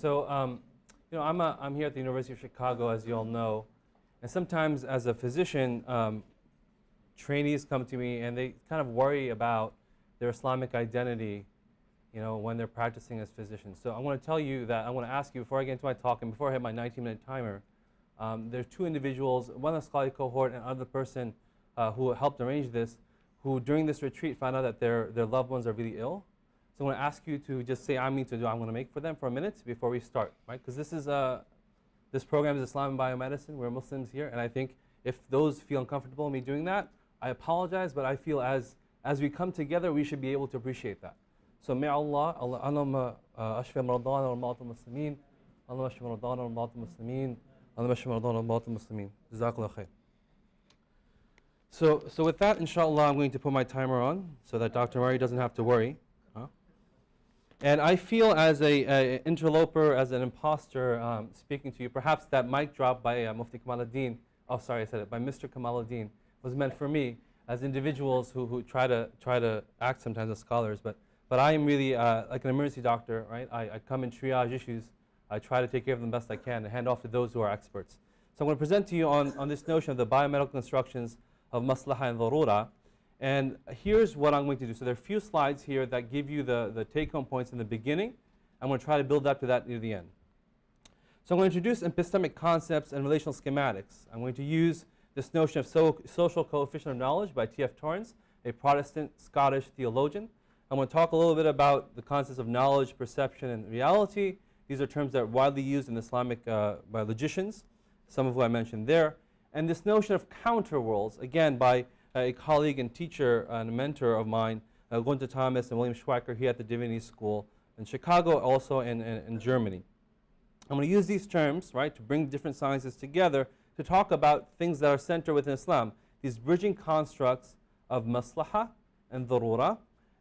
So, I'm here at the University of Chicago, as you all know, and sometimes as a physician, trainees come to me and they kind of worry about their Islamic identity, when they're practicing as physicians. So I want to tell you that I want to ask you before I get into my talk and before I hit my 19-minute timer, there's two individuals, one a scholarly cohort and another person who helped arrange this, who during this retreat found out that their loved ones are really ill. So I want to ask you to just say Ameen to do I'm going to make for them for a minute before we start, right? Because this program is Islam and Biomedicine. We're Muslims here, and I think if those feel uncomfortable in me doing that, I apologize, but I feel as we come together, we should be able to appreciate that. So may Allah, Allahumma ashfi maradana wa ma'atul muslimin, Allahumma ashfi maradana wa ma'atul muslimin, Allahumma ashfi maradana wa ma'atul muslimin. Jazakallah khair. So with that, inshallah, I'm going to put my timer on so that Dr. Murray doesn't have to worry. And I feel as an interloper, as an imposter speaking to you, perhaps that mic drop by Mufti Kamaluddin, oh sorry I said it, by Mr. Kamaluddin was meant for me as individuals who try to act sometimes as scholars, but I am really like an emergency doctor, right? I come and triage issues, I try to take care of them best I can and hand off to those who are experts. So I'm going to present to you on this notion of the biomedical instructions of maslaha and darura. And here's what I'm going to do. So there are a few slides here that give you the take-home points in the beginning. I'm going to try to build up to that near the end. So I'm going to introduce epistemic concepts and relational schematics. I'm going to use this notion of social coefficient of knowledge by T.F. Torrance, a Protestant Scottish theologian. I'm going to talk a little bit about the concepts of knowledge, perception, and reality. These are terms that are widely used in Islamic by logicians, some of who I mentioned there. And this notion of counterworlds, again, by a colleague and teacher and a mentor of mine, Gunther Thomas and William Schweiker here at the Divinity School in Chicago, also in Germany. I'm going to use these terms, right, to bring different sciences together to talk about things that are centered within Islam, these bridging constructs of maslaha and darura,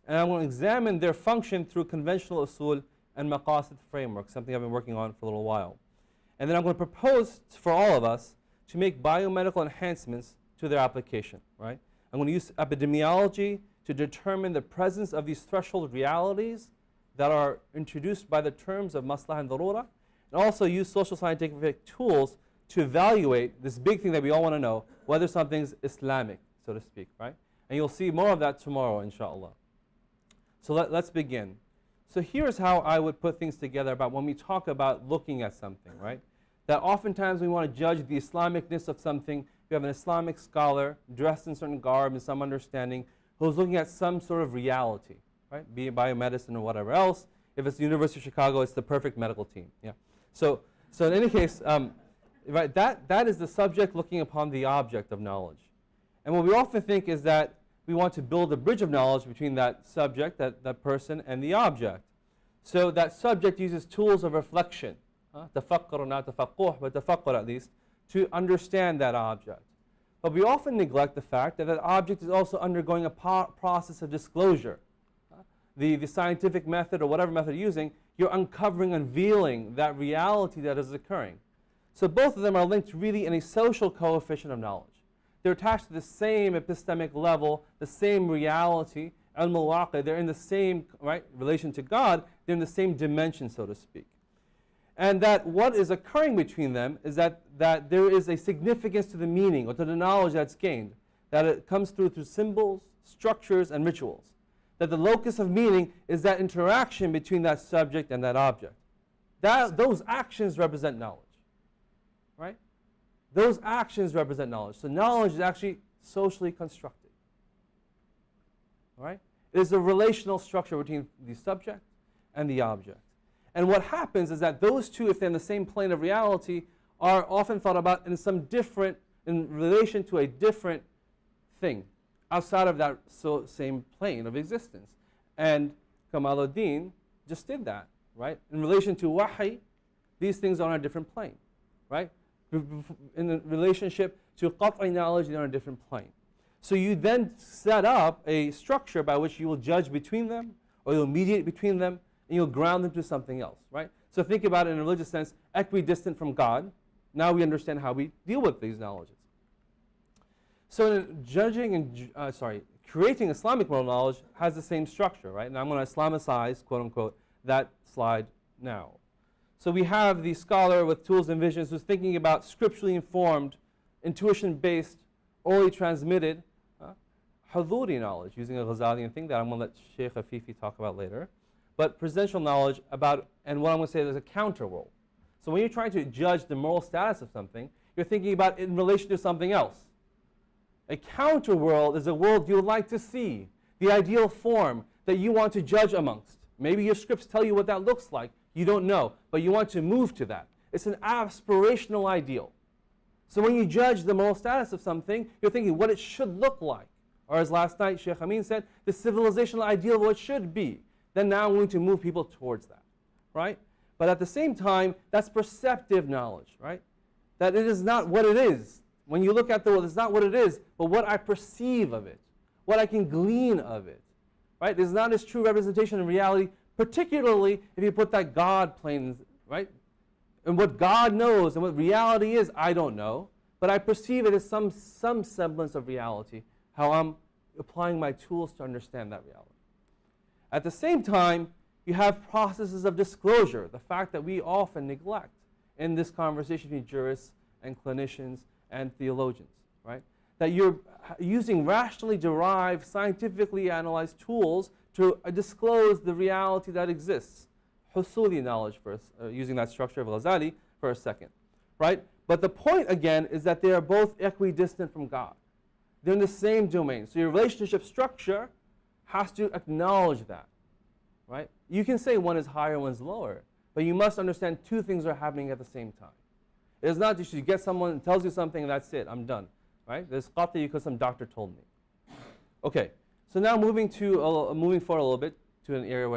and I'm going to examine their function through conventional usul and maqasid framework, something I've been working on for a little while. And then I'm going to propose for all of us to make biomedical enhancements to their application, right? I'm going to use epidemiology to determine the presence of these threshold realities that are introduced by the terms of maslaha and darura, and also use social scientific tools to evaluate this big thing that we all want to know, whether something's Islamic, so to speak, right? And you'll see more of that tomorrow, inshallah. So let's begin. So here's how I would put things together about when we talk about looking at something, right? That oftentimes we want to judge the Islamicness of something. We have an Islamic scholar dressed in certain garb and some understanding who's looking at some sort of reality, right? Be it biomedicine or whatever else. If it's the University of Chicago, it's the perfect medical team. Yeah. So in any case, right, that is the subject looking upon the object of knowledge. And what we often think is that we want to build a bridge of knowledge between that subject, that person, and the object. So that subject uses tools of reflection, tafakkur, not tafaqquh, but tafakkur at least, to understand that object. But we often neglect the fact that that object is also undergoing a process of disclosure. The scientific method or whatever method you're using, you're uncovering, unveiling that reality that is occurring. So both of them are linked really in a social coefficient of knowledge. They're attached to the same epistemic level, the same reality, ilm al-waqi. They're in the same relation to God. They're in the same dimension, so to speak. And that what is occurring between them is that there is a significance to the meaning or to the knowledge that's gained, that it comes through symbols, structures, and rituals. That the locus of meaning is that interaction between that subject and that object. Those actions represent knowledge, right? Those actions represent knowledge. So knowledge is actually socially constructed, all right? It is a relational structure between the subject and the object. And what happens is that those two, if they're in the same plane of reality, are often thought about in relation to a different thing outside of that same plane of existence. And Kamaluddin just did that, right? In relation to wahi, these things are on a different plane, right? In the relationship to qat'i knowledge, they're on a different plane. So you then set up a structure by which you will judge between them, or you'll mediate between them, and you'll ground them to something else, right? So think about it in a religious sense, equidistant from God. Now we understand how we deal with these knowledges. So in judging and, creating Islamic moral knowledge has the same structure, right? And I'm going to Islamicize, quote unquote, that slide now. So we have the scholar with tools and visions who's thinking about scripturally informed, intuition-based, orally transmitted, huduri knowledge, using a Ghazalian thing that I'm going to let Sheikh Afifi talk about later. But presential knowledge about, and what I'm going to say is a counter world. So when you're trying to judge the moral status of something, you're thinking about it in relation to something else. A counter world is a world you would like to see, the ideal form that you want to judge amongst. Maybe your scripts tell you what that looks like. You don't know, but you want to move to that. It's an aspirational ideal. So when you judge the moral status of something, you're thinking what it should look like. Or as last night Sheikh Amin said, the civilizational ideal of what it should be. Then now I'm going to move people towards that, right? But at the same time, that's perceptive knowledge, right? That it is not what it is. When you look at the world, it's not what it is, but what I perceive of it, what I can glean of it, right? It's not its true representation of reality, particularly if you put that God plane, right? And what God knows and what reality is, I don't know, but I perceive it as some semblance of reality, how I'm applying my tools to understand that reality. At the same time, you have processes of disclosure, the fact that we often neglect in this conversation between jurists and clinicians and theologians, right? That you're using rationally derived, scientifically analyzed tools to disclose the reality that exists. Husuli knowledge, using that structure of Ghazali for a second, right? But the point, again, is that they are both equidistant from God. They're in the same domain. So your relationship structure has to acknowledge that, right? You can say one is higher, one's lower, but you must understand two things are happening at the same time. It's not just you get someone and tells you something and that's it, I'm done, right? There's qati because some doctor told me. Okay, so now moving forward a little bit to an area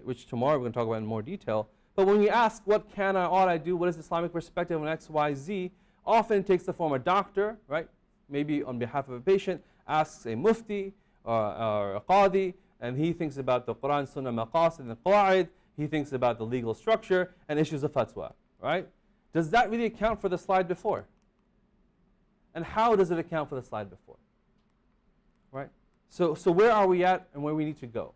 which tomorrow we're going to talk about in more detail. But when you ask what can I, ought I do, what is the Islamic perspective on X, Y, Z, often it takes the form of a doctor, right? Maybe on behalf of a patient, asks a mufti or a qadi, and he thinks about the Quran, Sunnah, maqasid, and qawa'id. He thinks about the legal structure and issues a fatwa, right? Does that really account for the slide before? And how does it account for the slide before? Right? So where are we at and where we need to go?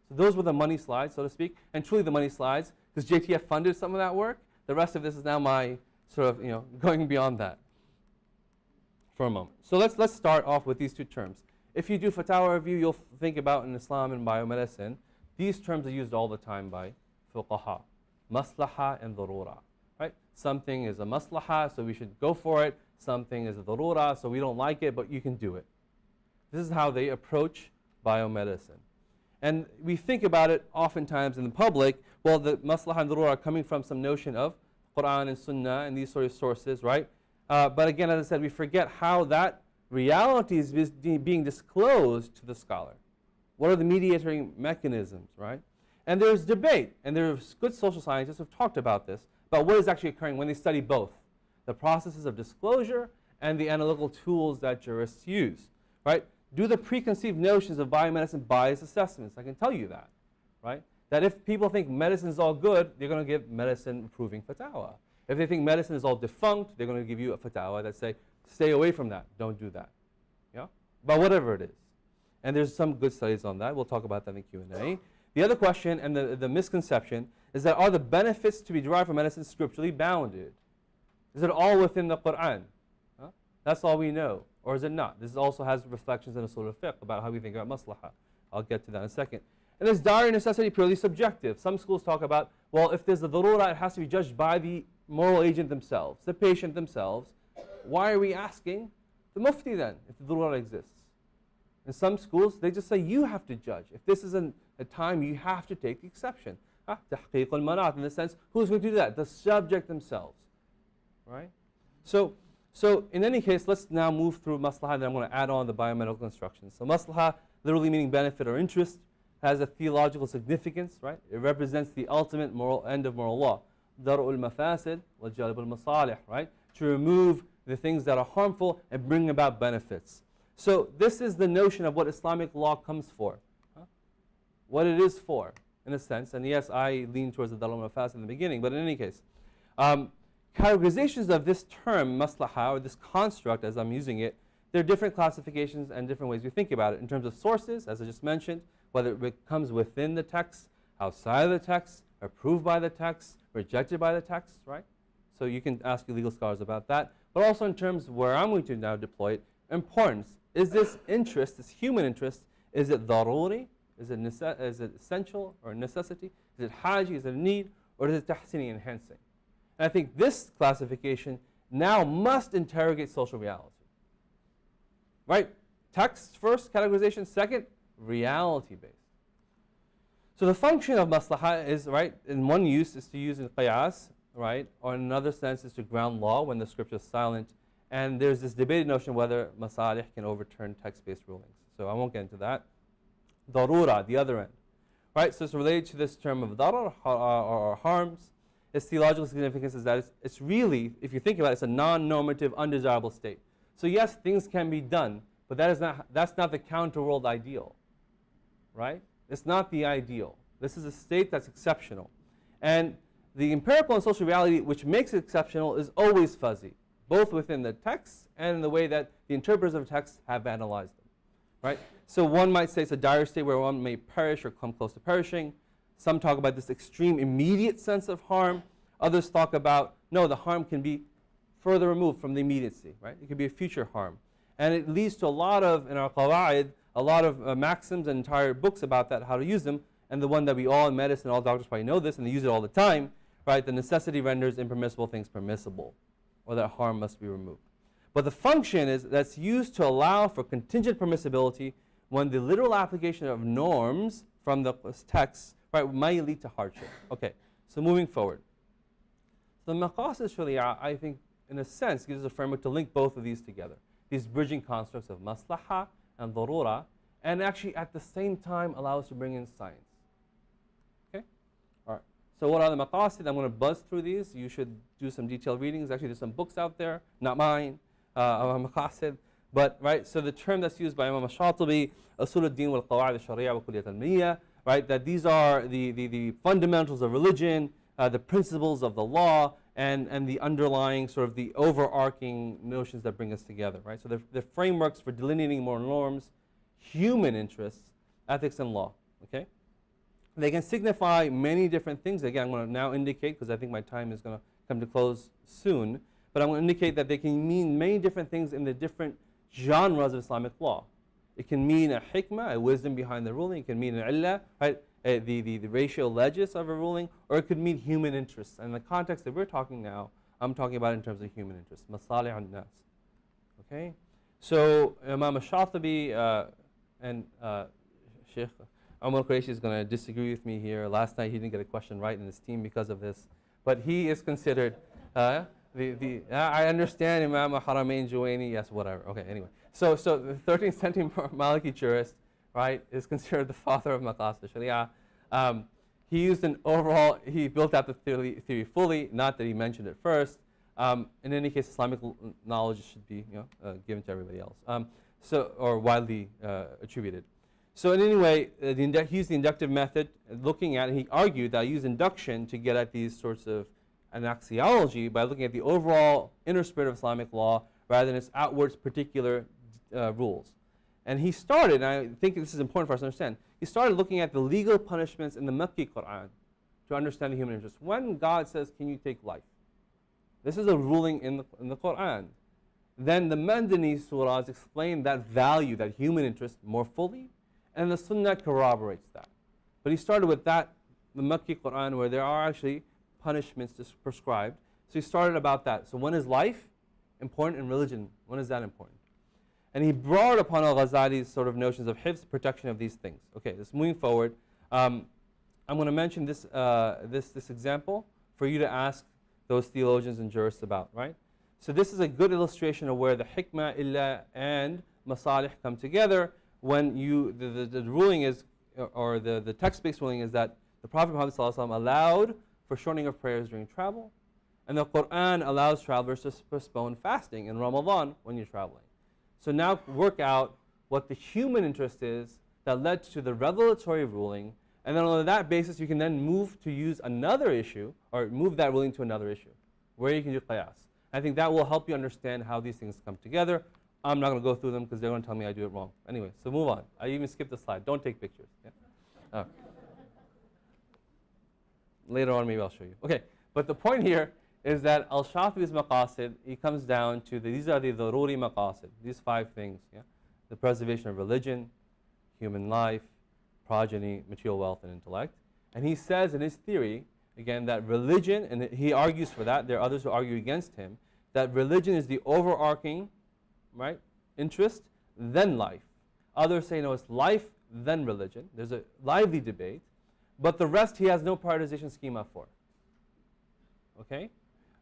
So those were the money slides, so to speak, and truly the money slides, because JTF funded some of that work. The rest of this is now my sort of, going beyond that for a moment. So let's start off with these two terms. If you do fatwa review, you'll think about in Islam and biomedicine, these terms are used all the time by fuqaha, maslaha and darura. Right? Something is a maslaha, so we should go for it. Something is a darura, so we don't like it, but you can do it. This is how they approach biomedicine. And we think about it oftentimes in the public, well, the maslaha and darura are coming from some notion of Quran and Sunnah and these sort of sources, right? But again, as I said, we forget how that reality is being disclosed to the scholar. What are the mediating mechanisms, right? And there's debate, and there's good social scientists who have talked about this, about what is actually occurring when they study both the processes of disclosure and the analytical tools that jurists use, right? Do the preconceived notions of biomedicine bias assessments? I can tell you that, right? That if people think medicine is all good, they're going to give medicine approving fatwa. If they think medicine is all defunct, they're going to give you a fatwa that say, stay away from that, don't do that, yeah? But whatever it is. And there's some good studies on that. We'll talk about that in Q&A. The other question and the misconception is that are the benefits to be derived from medicine scripturally bounded? Is it all within the Quran? Huh? That's all we know. Or is it not? This also has reflections in usul al-fiqh about how we think about maslaha. I'll get to that in a second. And is dire necessity purely subjective? Some schools talk about, well, if there's a darura, it has to be judged by the moral agent themselves, the patient themselves. Why are we asking the mufti then, if the darura exists? In some schools, they just say, you have to judge. If this isn't a time, you have to take the exception. Tahqiq al-manat, in the sense, who's going to do that? The subject themselves, right? So in any case, let's now move through maslaha, and then I'm going to add on the biomedical instructions. So maslaha, literally meaning benefit or interest, has a theological significance, right? It represents the ultimate moral end of moral law. Dar'ul mafasid wa jalb al-masalih, right? To remove the things that are harmful and bring about benefits. So this is the notion of what Islamic law comes for, what it is for, in a sense. And yes, I lean towards the Dar'ul mafasid in the beginning, but in any case, categorizations of this term, maslaha, or this construct as I'm using it, there are different classifications and different ways we think about it in terms of sources, as I just mentioned, whether it comes within the text, outside of the text, approved by the text, rejected by the text, right? So you can ask your legal scholars about that. But also in terms of where I'm going to now deploy it, importance. Is this interest, this human interest, is it daruri? Is it essential or necessity? Is it haji? Is it a need? Or is it tahsini, enhancing? And I think this classification now must interrogate social reality. Right? Text first, categorization second, reality-based. So the function of maslaha is, right, in one use is to use in qiyas, right, or in another sense is to ground law when the scripture is silent. And there's this debated notion whether masalih can overturn text-based rulings. So I won't get into that. Darura, the other end. Right, so it's related to this term of darar or harms. Its theological significance is that it's really, if you think about it, it's a non-normative, undesirable state. So yes, things can be done, but that's not the counter-world ideal. Right? It's not the ideal. This is a state that's exceptional. And the empirical and social reality which makes it exceptional is always fuzzy, both within the text and in the way that the interpreters of text have analyzed them. Right? So one might say it's a dire state where one may perish or come close to perishing. Some talk about this extreme immediate sense of harm. Others talk about, no, the harm can be further removed from the immediacy. Right? It could be a future harm. And it leads to a lot of, in our qawa'id, a lot of maxims and entire books about that, how to use them. And the one that we all in medicine, all doctors probably know this, and they use it all the time. Right? The necessity renders impermissible things permissible, or that harm must be removed. But the function is that's used to allow for contingent permissibility when the literal application of norms from the text, right, might lead to hardship. Okay, so moving forward. The maqasid sharia, I think, in a sense, gives us a framework to link both of these together. These bridging constructs of maslaha and darura, and actually at the same time allow us to bring in science. Okay? All right. So what are the maqasid? I'm going to buzz through these. You should do some detailed readings. Actually, there's some books out there, not mine, maqasid. But, right, so the term that's used by Imam al-Shatibi, Usul al-Din wal-Qawa'id al-Sharia wa Kulliyat al-Miyya, right, that these are the fundamentals of religion, the principles of the law, and the underlying sort of the overarching notions that bring us together, right? So the frameworks for delineating moral norms, human interests, ethics, and law, okay? They can signify many different things. Again, I'm going to now indicate, because I think my time is going to come to close soon, but I'm going to indicate that they can mean many different things in the different genres of Islamic law. It can mean a hikmah, a wisdom behind the ruling. It can mean an illah, right, the ratio legis of a ruling, or it could mean human interests. And in the context that we're talking now, I'm talking about in terms of human interests, masalih al-nas. Okay? So Imam al-Shatibi and Sheikh Umar Quraishi is going to disagree with me here. Last night he didn't get a question right in his team because of this. But he is considered, I understand Imam al-Haramain Juwaini, yes, whatever. Okay, anyway. So the 13th century Maliki jurist, right, is considered the father of maqasid sharia. He used an overall, he built out the theory fully, not that he mentioned it first. In any case, Islamic knowledge should be given to everybody else, or widely attributed. So in any way, he used the inductive method, looking at, and he argued that I use induction to get at these sorts of an axiology by looking at the overall inner spirit of Islamic law rather than its outwards particular rules. And he started, and I think this is important for us to understand, he started looking at the legal punishments in the Makki Quran to understand the human interest. When God says, can you take life? This is a ruling in the Quran. Then the Madani surahs explain that value, that human interest, more fully, and the Sunnah corroborates that. But he started with that, the Makki Quran, where there are actually punishments prescribed. So he started about that. So when is life important in religion? When is that important? And he brought upon al-Ghazali's sort of notions of hifz, protection of these things. Okay, let's moving forward. I'm going to mention this example for you to ask those theologians and jurists about, right? So this is a good illustration of where the hikmah, illah, and masalih come together when the ruling is, or the text-based ruling is that the Prophet Muhammad ﷺ allowed for shortening of prayers during travel, and the Quran allows travelers to postpone fasting in Ramadan when you're traveling. So now work out what the human interest is that led to the revelatory ruling, and then on that basis you can then move to use another issue, or move that ruling to another issue, where you can do qiyas. I think that will help you understand how these things come together. I'm not going to go through them because they're going to tell me I do it wrong. Anyway, so move on. I even skipped the slide. Don't take pictures. Yeah. Later on, maybe I'll show you. Okay, but the point here is that al-Shatibi's maqasid, he comes down to these are the daruri maqasid, these 5 things. Yeah? The preservation of religion, human life, progeny, material wealth, and intellect. And he says in his theory, again, that religion, and he argues for that, there are others who argue against him, that religion is the overarching, right, interest, then life. Others say, no, it's life, then religion. There's a lively debate, but the rest he has no prioritization schema for. Okay?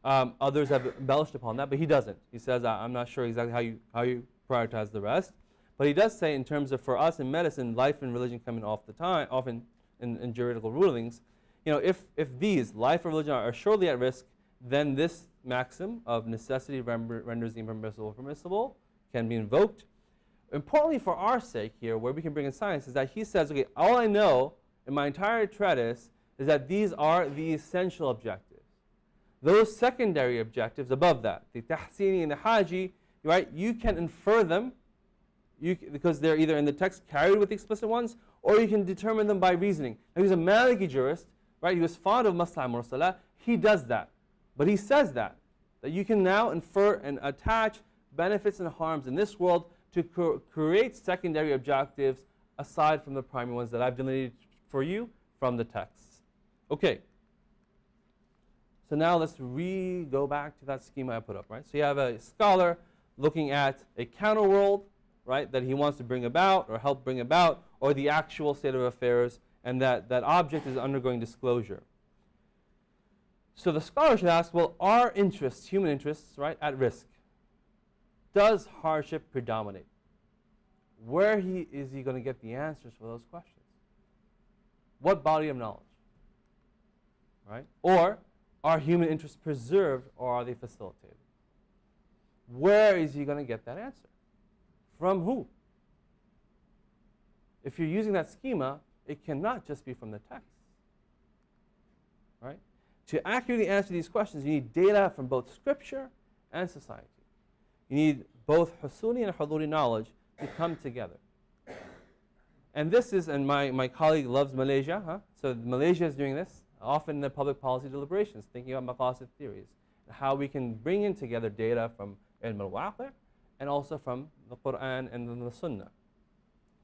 Others have embellished upon that, but he doesn't. He says, I'm not sure exactly how you prioritize the rest. But he does say, in terms of, for us in medicine, life and religion coming off the time, often in juridical rulings, you know, if these, life or religion, are surely at risk, then this maxim of necessity renders the impermissible permissible can be invoked. Importantly for our sake here, where we can bring in science, is that he says, okay, all I know in my entire treatise is that these are the essential objectives. Those secondary objectives above that, the tahsini and the haji, right, you can infer them because they're either in the text carried with the explicit ones, or you can determine them by reasoning. Now, he's a Maliki jurist, right? He was fond of Maslaha Mursala. He does that. But he says that you can now infer and attach benefits and harms in this world to create secondary objectives aside from the primary ones that I've delineated for you from the texts. Okay. So now let's go back to that schema I put up, right? So you have a scholar looking at a counter world, right, that he wants to bring about or help bring about, or the actual state of affairs, and that object is undergoing disclosure. So the scholar should ask, well, are interests, human interests, right, at risk? Does hardship predominate? Where is he going to get the answers for those questions? What body of knowledge? Right? Or are human interests preserved, or are they facilitated? Where is he going to get that answer? From who? If you're using that schema, it cannot just be from the text. Right? To accurately answer these questions, you need data from both scripture and society. You need both husuli and huduri knowledge to come together. And this is, and my colleague loves Malaysia, huh? So Malaysia is doing this, often in the public policy deliberations, thinking about maqasid theories, how we can bring in together data from ilm al-waqi' and also from the Quran and the Sunnah.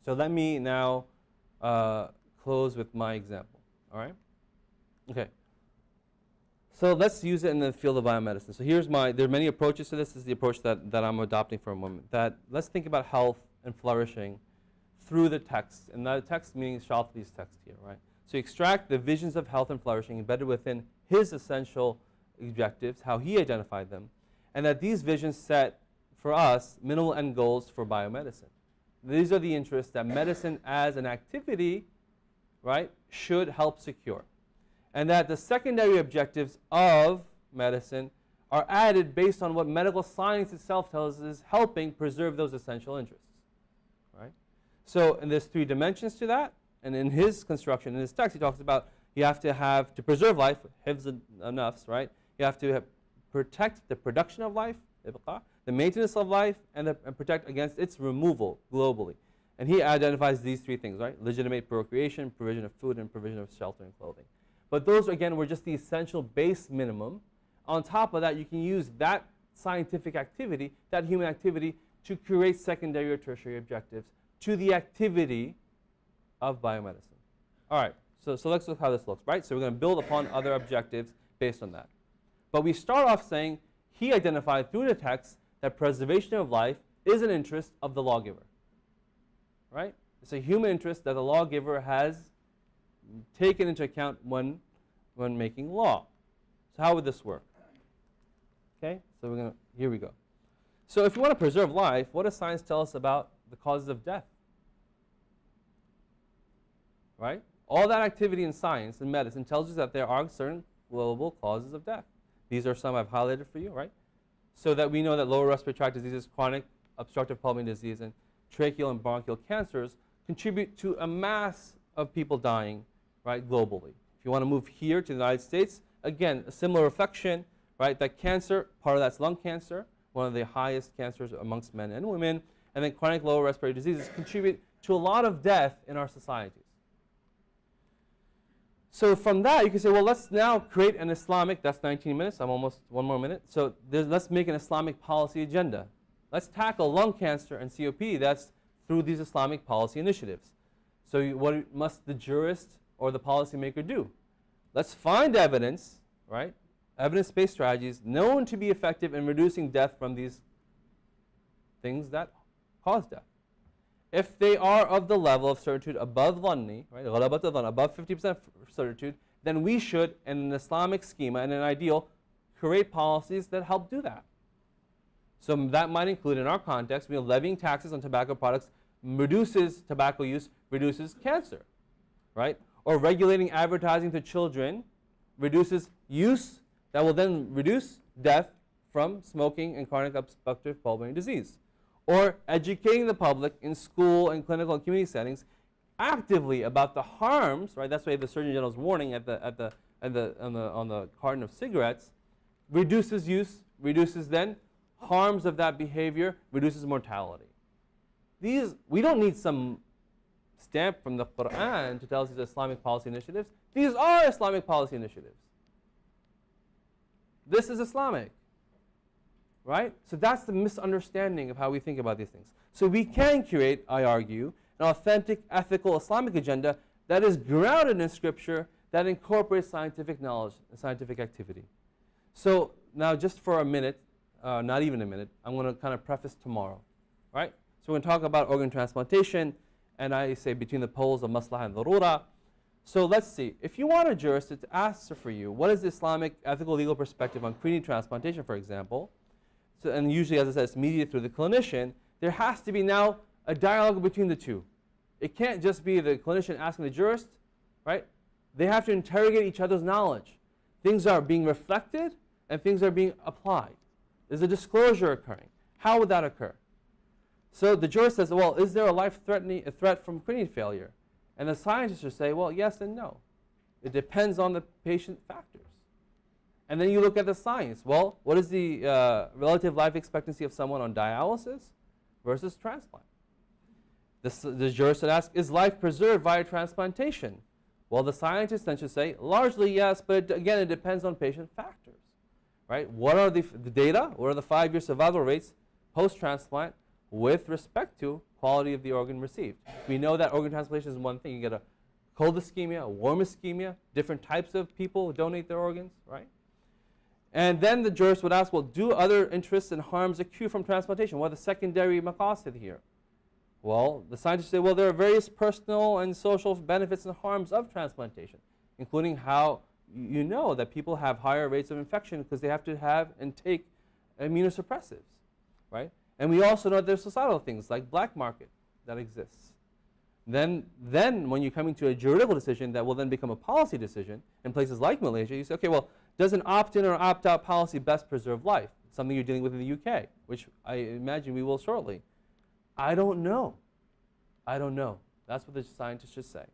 So let me now close with my example, all right? Okay. So let's use it in the field of biomedicine. So there are many approaches to this. This is the approach that I'm adopting for a moment. That let's think about health and flourishing through the text. And the text meaning Shatibi's text here, right? So extract the visions of health and flourishing embedded within his essential objectives, how he identified them, and that these visions set for us minimal end goals for biomedicine. These are the interests that medicine as an activity, right, should help secure. And that the secondary objectives of medicine are added based on what medical science itself tells us is helping preserve those essential interests. Right? So, and there's 3 dimensions to that. And in his construction, in his text, he talks about you have to preserve life, hifz al-nafs, right? You have to protect the production of life, the maintenance of life, and protect against its removal globally. And he identifies these 3 things, right? Legitimate procreation, provision of food, and provision of shelter and clothing. But those, again, were just the essential base minimum. On top of that, you can use that scientific activity, that human activity, to create secondary or tertiary objectives to the activity of biomedicine. All right, so let's look how this looks, right? So we're going to build upon other objectives based on that. But we start off saying he identified through the text that preservation of life is an interest of the lawgiver, right? It's a human interest that the lawgiver has taken into account when making law. So how would this work? Okay, so here we go. So if you want to preserve life, what does science tell us about the causes of death? Right? All that activity in science and medicine tells us that there are certain global causes of death. These are some I've highlighted for you, right? So that we know that lower respiratory tract diseases, chronic obstructive pulmonary disease, and tracheal and bronchial cancers contribute to a mass of people dying, right, globally. If you want to move here to the United States, again, a similar reflection, right, that cancer, part of that's lung cancer, one of the highest cancers amongst men and women, and then chronic lower respiratory diseases contribute to a lot of death in our societies. So from that, you can say, well, let's now create an Islamic, that's 19 minutes, I'm almost one more minute. So let's make an Islamic policy agenda. Let's tackle lung cancer and COPD, that's through these Islamic policy initiatives. So what must the jurist or the policymaker do? Let's find evidence, right? Evidence-based strategies known to be effective in reducing death from these things that cause death. If they are of the level of certitude above dhanni, right, above 50% certitude, then we should, in an Islamic schema and an ideal, create policies that help do that. So that might include, in our context, levying taxes on tobacco products reduces tobacco use, reduces cancer, right? Or regulating advertising to children reduces use that will then reduce death from smoking and chronic obstructive pulmonary disease. Or educating the public in school and clinical and community settings actively about the harms, right? That's why the Surgeon General's warning on the carton of cigarettes reduces use, reduces then harms of that behavior, reduces mortality. We don't need some stamp from the Quran to tell us these are Islamic policy initiatives. These are Islamic policy initiatives. This is Islamic. Right? So that's the misunderstanding of how we think about these things. So we can create, I argue, an authentic, ethical Islamic agenda that is grounded in Scripture, that incorporates scientific knowledge and scientific activity. So now just for a minute, not even a minute, I'm going to kind of preface tomorrow. Right? So we're going to talk about organ transplantation, and I say between the poles of maslaha and darura. So let's see. If you want a jurist to ask for you, what is the Islamic ethical legal perspective on kidney transplantation, for example? So, and usually, as I said, it's mediated through the clinician. There has to be now a dialogue between the two. It can't just be the clinician asking the jurist, right? They have to interrogate each other's knowledge. Things are being reflected and things are being applied. There's a disclosure occurring. How would that occur? So the jurist says, well, is there a life-threatening threat from kidney failure? And the scientist will say, well, yes and no. It depends on the patient factors. And then you look at the science. Well, what is the relative life expectancy of someone on dialysis versus transplant? The jurist would ask, is life preserved via transplantation? Well, the scientist then should say, largely yes, but again, it depends on patient factors. Right? What are the data? What are the 5-year survival rates post-transplant with respect to quality of the organ received? We know that organ transplantation is one thing. You get a cold ischemia, a warm ischemia, different types of people donate their organs, right? And then the jurist would ask, well, do other interests and harms accrue from transplantation? What are the secondary maqasid here? Well, the scientists say, well, there are various personal and social benefits and harms of transplantation, including how you know that people have higher rates of infection because they have to have and take immunosuppressives, right? And we also know that there's societal things like black market that exists. Then when you're coming to a juridical decision that will then become a policy decision in places like Malaysia, you say, okay, well, does an opt-in or opt-out policy best preserve life? Something you're dealing with in the UK, which I imagine we will shortly. I don't know. I don't know. That's what the scientists should say.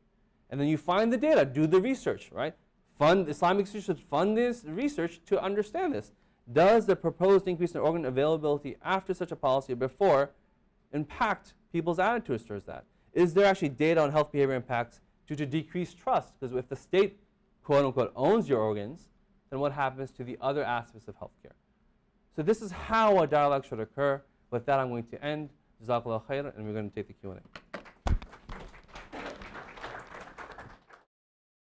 And then you find the data, do the research, right? Islamic institutions should fund this research to understand this. Does the proposed increase in organ availability after such a policy or before impact people's attitudes towards that? Is there actually data on health behavior impacts due to decreased trust? Because if the state, quote unquote, owns your organs, then what happens to the other aspects of healthcare? So this is how a dialogue should occur. With that, I'm going to end. Jazakallah khair, and we're going to take the Q&A.